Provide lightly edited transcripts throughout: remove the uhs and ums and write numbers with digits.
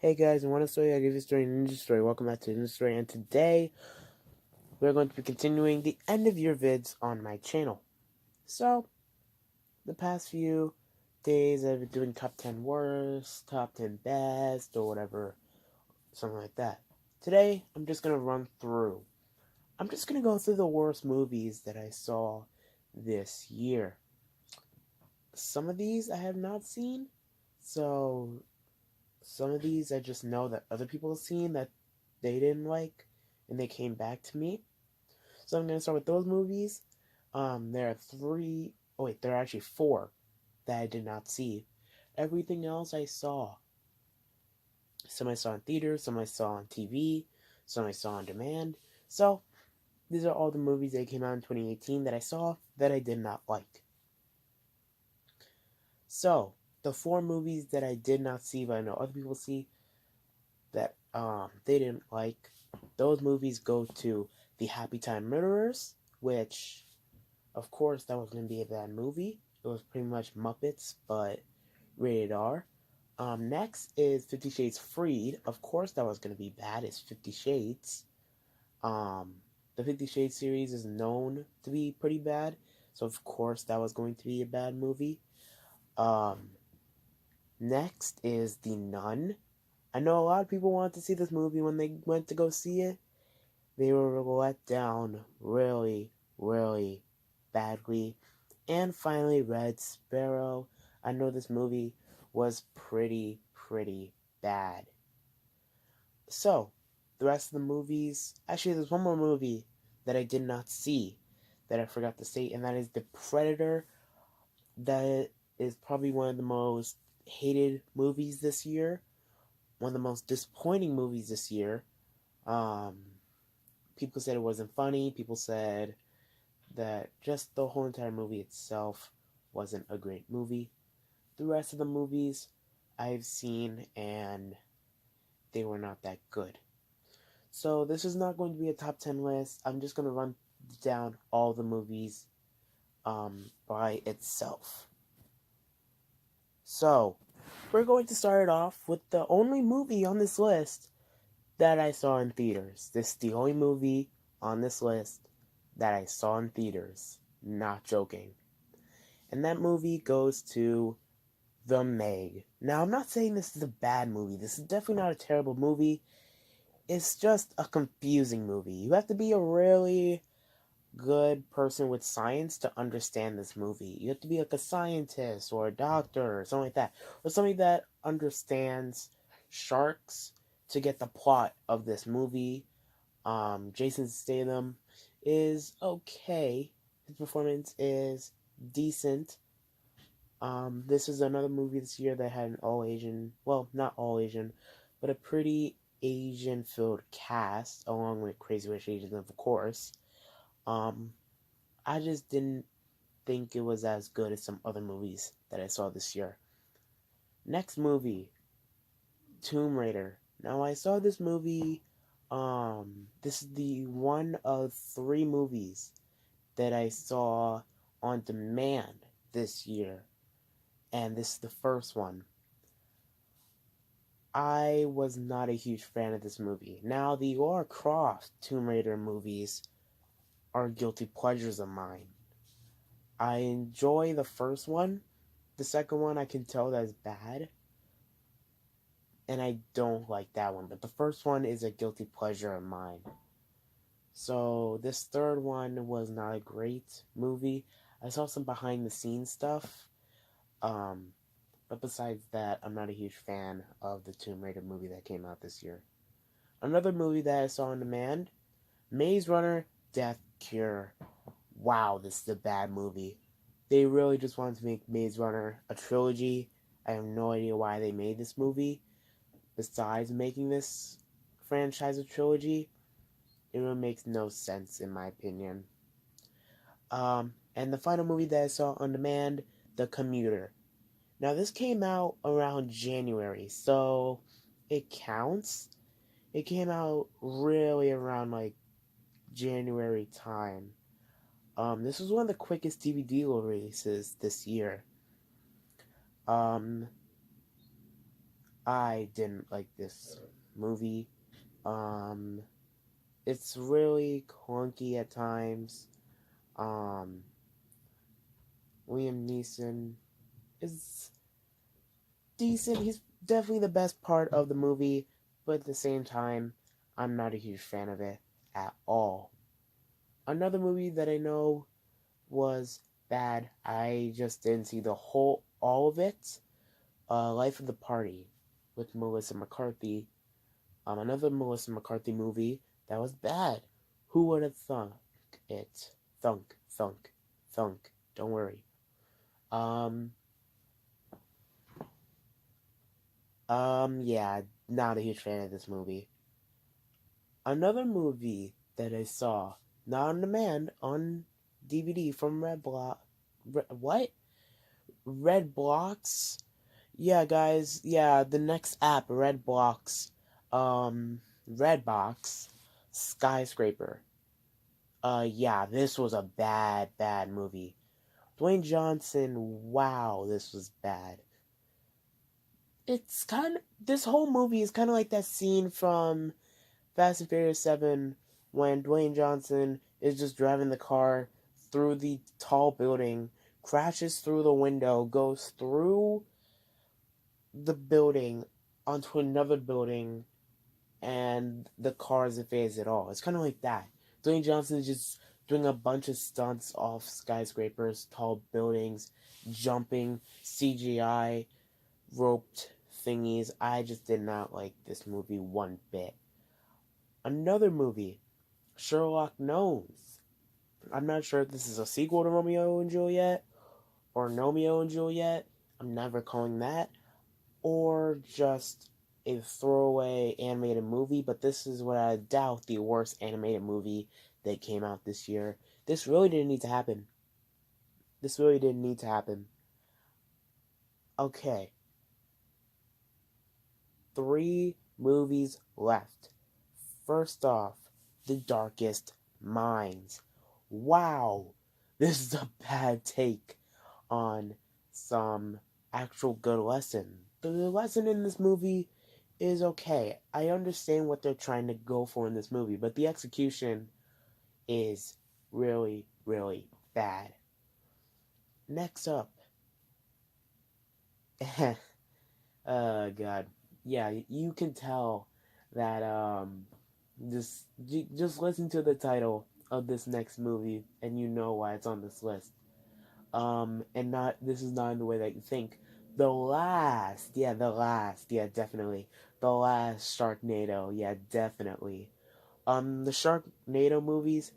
Hey guys, I want to story. I give you a story, Ninja Story. Welcome back to Ninja Story, and today we're going to be continuing the end of year vids on my channel. So, the past few days I've been doing top 10 worst, top 10 best, or whatever, something like that. Today, I'm just going to run through. I'm just going to go through the worst movies that I saw this year. Some of these I have not seen, so some of these I just know that other people have seen that they didn't like, and they came back to me. So I'm gonna start with those movies. There are three. Oh wait, there are actually four that I did not see. Everything else I saw. Some I saw in theaters, some I saw on TV, some I saw on demand. So these are all the movies that came out in 2018 that I saw that I did not like. So the four movies that I did not see, but I know other people see that they didn't like. Those movies go to The Happy Time Murderers, which of course that was going to be a bad movie. It was pretty much Muppets, but rated R. Next is 50 Shades Freed. Of course that was going to be bad. It's 50 Shades. Um, the 50 Shades series is known to be pretty bad, so of course that was going to be a bad movie. Um, Next is The Nun. I know a lot of people wanted to see this movie when they went to go see it. They were let down really, really badly. And finally, Red Sparrow. I know this movie was pretty bad. So, the rest of the movies. Actually, there's one more movie that I did not see that I forgot to say, and that is The Predator. That is probably one of the most hated movies this year. One of the most disappointing movies this year. Um, People said it wasn't funny. People said that just the whole entire movie itself wasn't a great movie. The rest of the movies I've seen, and they were not that good. So this is not going to be a top 10 list. I'm just going to run down all the movies by itself. So we're going to start it off with the only movie on this list that I saw in theaters. This is the only movie on this list that I saw in theaters. Not joking. And that movie goes to The Meg. Now, I'm not saying this is a bad movie. This is definitely not a terrible movie. It's just a confusing movie. You have to be a really good person with science to understand this movie. You have to be like a scientist or a doctor or something like that. Or somebody that understands sharks to get the plot of this movie. Jason Statham is okay. His performance is decent. This is another movie this year that had an all Asian, well, not all Asian, but a pretty Asian filled cast, along with Crazy Rich Asians, of course. Um, I just didn't think it was as good as some other movies that I saw this year. Next movie, Tomb Raider. Now, I saw this movie, this is the one of three movies that I saw on demand this year, and this is the first one. I was not a huge fan of this movie. Now, the Lara Croft Tomb Raider movies are guilty pleasures of mine. I enjoy the first one. The second one I can tell that is bad, and I don't like that one. But the first one is a guilty pleasure of mine. So this third one was not a great movie. I saw some behind the scenes stuff. But besides that, I'm not a huge fan of the Tomb Raider movie that came out this year. Another movie that I saw on demand, Maze Runner Death Cure. Wow, this is a bad movie. They really just wanted to make Maze Runner a trilogy. I have no idea why they made this movie. Besides making this franchise a trilogy, it really makes no sense in my opinion. And the final movie that I saw on demand, The Commuter. Now this came out around January, so it counts. It came out really around like January time. This was one of the quickest DVD releases this year. Um, I didn't like this movie. Um, it's really clunky at times. Um, Liam Neeson is decent. He's definitely the best part of the movie, but at the same time, I'm not a huge fan of it at all. Another movie that I know was bad. I just didn't see all of it. Life of the Party with Melissa McCarthy. Another Melissa McCarthy movie that was bad. Who would have thunk it? Thunk, thunk, thunk. Don't worry. Um, yeah, not a huge fan of this movie. Another movie that I saw, not on demand, on DVD from Red Block. What? Red Blocks? Yeah, guys. Yeah, the next app, Red Blocks. Redbox. Skyscraper. Yeah, this was a bad, bad movie. Dwayne Johnson, wow, this was bad. This whole movie is kind of like that scene from Fast and Furious 7 when Dwayne Johnson is just driving the car through the tall building, crashes through the window, goes through the building onto another building, and the car isn't phased at all. It's kind of like that. Dwayne Johnson is just doing a bunch of stunts off skyscrapers, tall buildings, jumping, CGI, roped thingies. I just did not like this movie one bit. Another movie, Sherlock Gnomes. I'm not sure if this is a sequel to Romeo and Juliet or Romeo and Juliet. I'm never calling that. Or just a throwaway animated movie, but this is what I doubt the worst animated movie that came out this year. This really didn't need to happen. This really didn't need to happen. Okay, 3 movies left. First off, The Darkest Minds. Wow, this is a bad take on some actual good lesson. The lesson in this movie is okay. I understand what they're trying to go for in this movie, but the execution is really, really bad. Next up, oh god, yeah, you can tell that just listen to the title of this next movie, and you know why it's on this list. And not this is not in the way that you think. Yeah, definitely. The last Sharknado, yeah, definitely. The Sharknado movies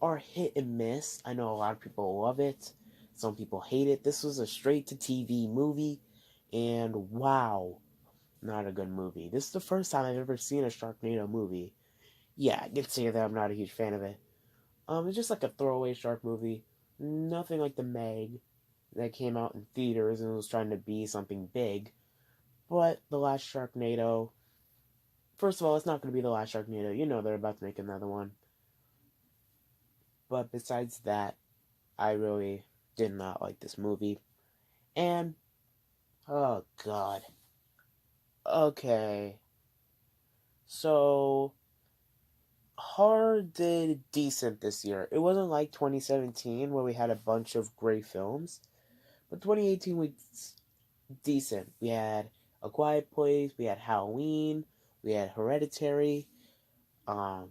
are hit and miss. I know a lot of people love it. Some people hate it. This was a straight to TV movie, and wow, not a good movie. This is the first time I've ever seen a Sharknado movie. Yeah, I can say that I'm not a huge fan of it. It's just like a throwaway shark movie. Nothing like the Meg that came out in theaters and was trying to be something big. But the last Sharknado, first of all, it's not going to be the last Sharknado. You know they're about to make another one. But besides that, I really did not like this movie. And, oh god. Okay. So, horror did decent this year. It wasn't like 2017 where we had a bunch of great films. But 2018 was decent. We had A Quiet Place, we had Halloween, we had Hereditary. Um,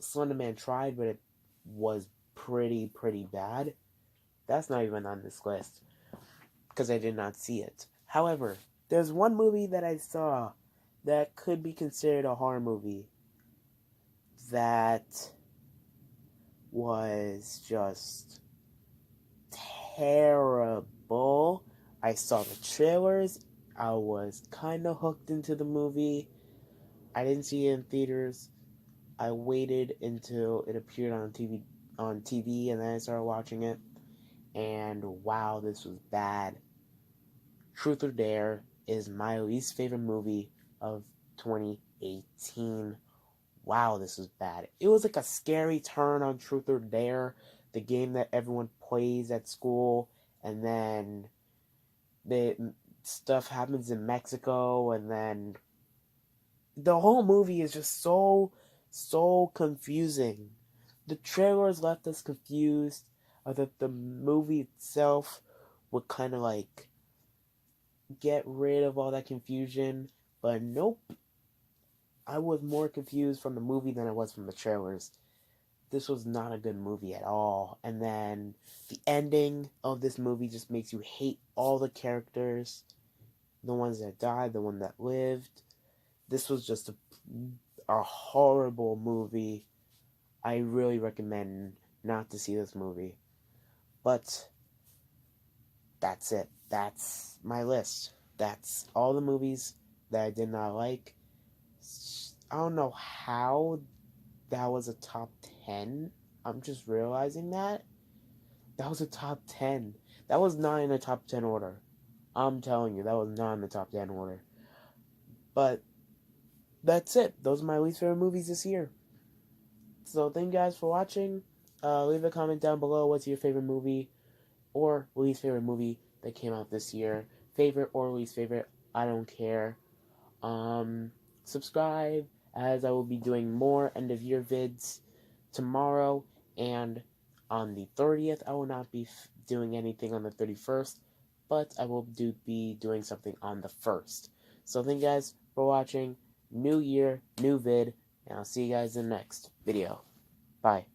Slenderman tried, but it was pretty bad. That's not even on this list because I did not see it. However, there's one movie that I saw that could be considered a horror movie that was just terrible. I saw the trailers. I was kind of hooked into the movie. I didn't see it in theaters. I waited until it appeared on TV, and then I started watching it. And wow, this was bad. Truth or Dare is my least favorite movie of 2018. Wow, this was bad. It was like a scary turn on Truth or Dare, the game that everyone plays at school, and then they stuff happens in Mexico, and then the whole movie is just so confusing. The trailers left us confused. That the movie itself would kind of like get rid of all that confusion, but nope. I was more confused from the movie than I was from the trailers. This was not a good movie at all. And then the ending of this movie just makes you hate all the characters, the ones that died, the one that lived. This was just a horrible movie. I really recommend not to see this movie. But that's it. That's my list. That's all the movies that I did not like. I don't know how that was a top 10. I'm just realizing that. That was a top 10. That was not in the top 10 order. I'm telling you, that was not in the top 10 order. But that's it. Those are my least favorite movies this year. So thank you guys for watching. Leave a comment down below. What's your favorite movie or least favorite movie that came out this year? Favorite or least favorite, I don't care. Subscribe, as I will be doing more end of year vids tomorrow, and on the 30th I will not be doing anything on the 31st, but I will be doing something on the 1st. So thank you guys for watching. New year, new vid, and I'll see you guys in the next video. Bye.